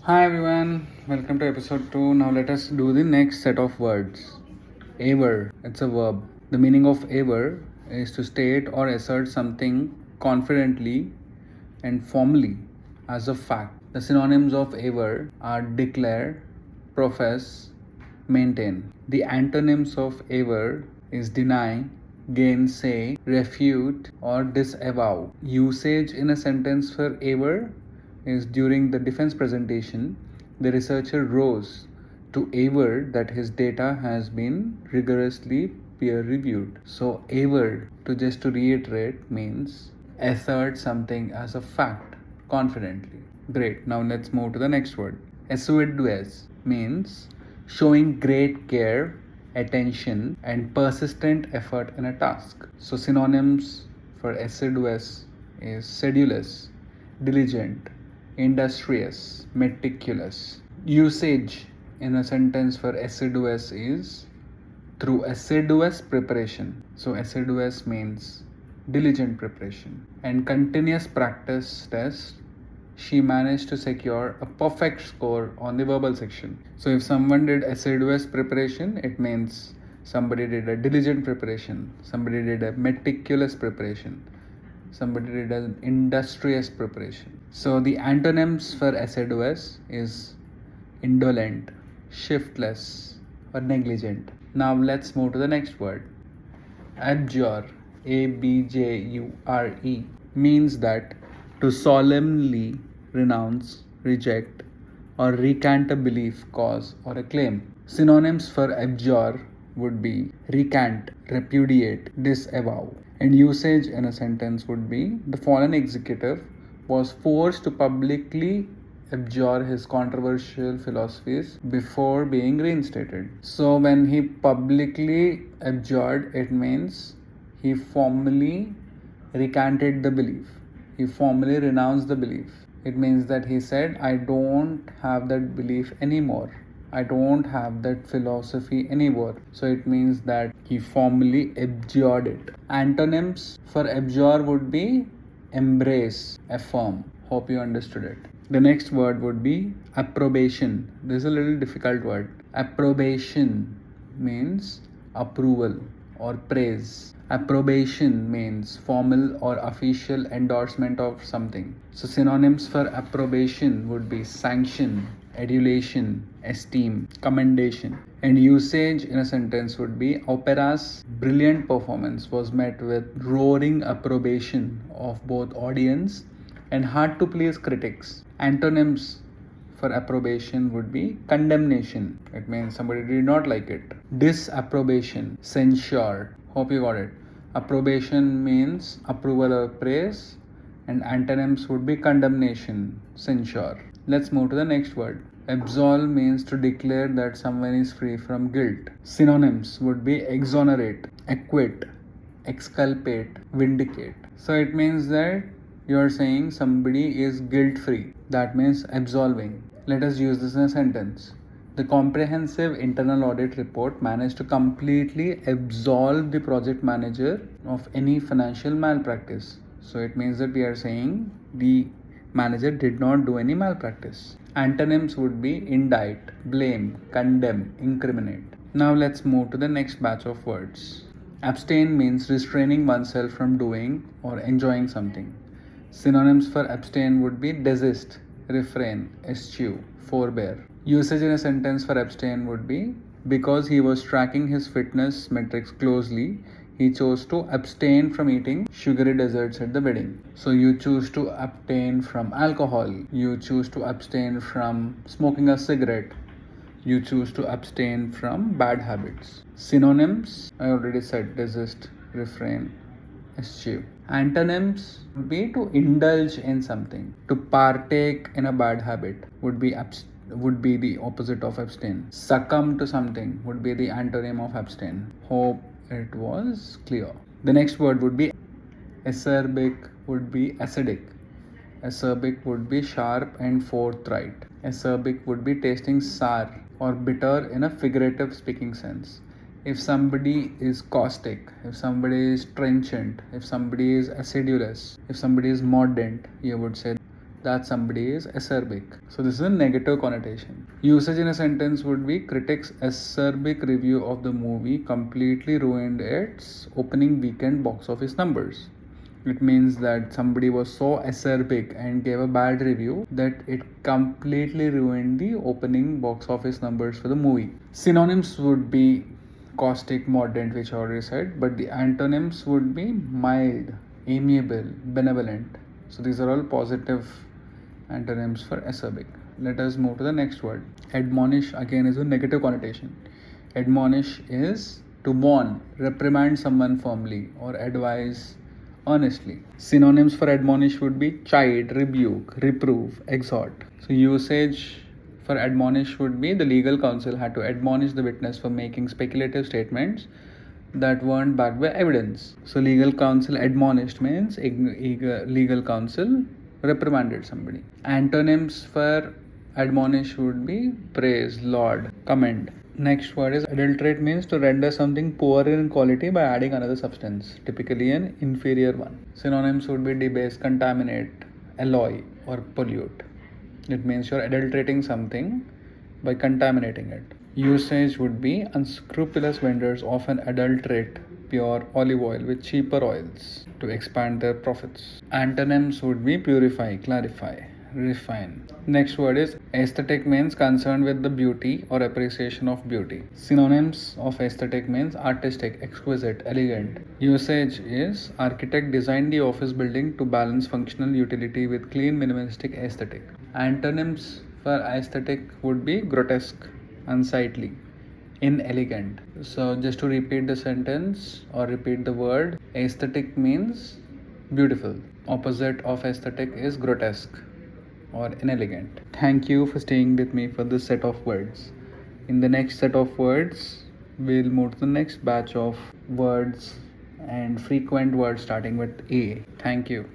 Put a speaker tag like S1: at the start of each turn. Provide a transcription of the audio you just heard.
S1: Hi everyone, welcome to episode 2. Now let us do the next set of words. Aver, it's a verb. The meaning of aver is to state or assert something confidently and formally as a fact. The synonyms of aver are declare, profess, maintain. The antonyms of aver is deny, gainsay, refute, or disavow. Usage in a sentence for aver is during the defense presentation, the researcher rose to aver that his data has been rigorously peer reviewed. So, aver, to reiterate, means assert something as a fact confidently. Great. Now let's move to the next word. Assiduous means showing great care, attention, and persistent effort in a task. So synonyms for assiduous is sedulous, diligent, industrious, meticulous. Usage in a sentence for assiduous is through assiduous preparation. So assiduous means diligent preparation and continuous practice test. She managed to secure a perfect score on the verbal section. So if someone did assiduous preparation, it means somebody did a diligent preparation, somebody did a meticulous preparation, somebody did an industrious preparation. So the antonyms for assiduous is indolent, shiftless, or negligent. Now let's move to the next word. Abjure, Abjure, means that to solemnly renounce, reject, or recant a belief, cause, or a claim. Synonyms for abjure would be recant, repudiate, disavow. And usage in a sentence would be the fallen executive was forced to publicly abjure his controversial philosophies before being reinstated. So when he publicly abjured, it means he formally recanted the belief. He formally renounced the belief. It means that he said, I don't have that belief anymore. I don't have that philosophy anymore. So it means that he formally abjured it. Antonyms for abjure would be embrace, affirm. Hope you understood it. The next word would be approbation. This is a little difficult word. Approbation means approval or praise. Approbation means formal or official endorsement of something. So synonyms for approbation would be sanction, adulation, esteem, commendation. And usage in a sentence would be opera's brilliant performance was met with roaring approbation of both audience and hard to please critics. Antonyms for approbation would be condemnation. It means somebody did not like it. Disapprobation, censure. Hope you got it. Approbation means approval or praise, and antonyms would be condemnation, censure. Let's move to the next word. Absolve means to declare that someone is free from guilt. Synonyms would be exonerate, acquit, exculpate, vindicate. So it means that you are saying somebody is guilt free. That means absolving. Let us use this in a sentence. The comprehensive internal audit report managed to completely absolve the project manager of any financial malpractice. So it means that we are saying the manager did not do any malpractice. Antonyms would be indict, blame, condemn, incriminate. Now let's move to the next batch of words. Abstain means restraining oneself from doing or enjoying something. Synonyms for abstain would be desist, refrain, eschew, forbear. Usage in a sentence for abstain would be because he was tracking his fitness metrics closely, he chose to abstain from eating sugary desserts at the wedding. So you choose to abstain from alcohol, you choose to abstain from smoking a cigarette, you choose to abstain from bad habits. Synonyms, I already said desist, refrain, eschew. Antonyms would be to indulge in something. To partake in a bad habit would be the opposite of abstain. Succumb to something would be the antonym of abstain. Hope it was clear. The next word would be acerbic, would be acidic. Acerbic would be sharp and forthright. Acerbic would be tasting sour or bitter in a figurative speaking sense. If somebody is caustic, if somebody is trenchant, if somebody is acidulous, if somebody is mordant, you would say that somebody is acerbic. So this is a negative connotation. Usage in a sentence would be critics' acerbic review of the movie completely ruined its opening weekend box office numbers. It means that somebody was so acerbic and gave a bad review that it completely ruined the opening box office numbers for the movie. Synonyms would be caustic, mordant, which I already said, but the antonyms would be mild, amiable, benevolent. So these are all positive antonyms for acerbic. Let us move to the next word. Admonish again is a negative connotation. Admonish is to warn, reprimand someone firmly, or advise earnestly. Synonyms for admonish would be chide, rebuke, reprove, exhort. So usage for admonish would be the legal counsel had to admonish the witness for making speculative statements that weren't backed by evidence. So legal counsel admonished means legal counsel reprimanded somebody. Antonyms for admonish would be praise, laud, commend. Next word is adulterate, means to render something poorer in quality by adding another substance, typically an inferior one. Synonyms would be debase, contaminate, alloy, or pollute. It means you're adulterating something by contaminating it. Usage would be unscrupulous vendors often adulterate pure olive oil with cheaper oils to expand their profits. Antonyms would be purify, clarify, refine. Next word is aesthetic, means concerned with the beauty or appreciation of beauty. Synonyms of aesthetic means artistic, exquisite, elegant. Usage is architect designed the office building to balance functional utility with clean minimalistic aesthetic. Antonyms for aesthetic would be grotesque, unsightly, inelegant. So just to repeat the sentence or repeat the word, aesthetic means beautiful. Opposite of aesthetic is grotesque or inelegant. Thank you for staying with me for this set of words. In the next set of words, we'll move to the next batch of words and frequent words starting with A. Thank you.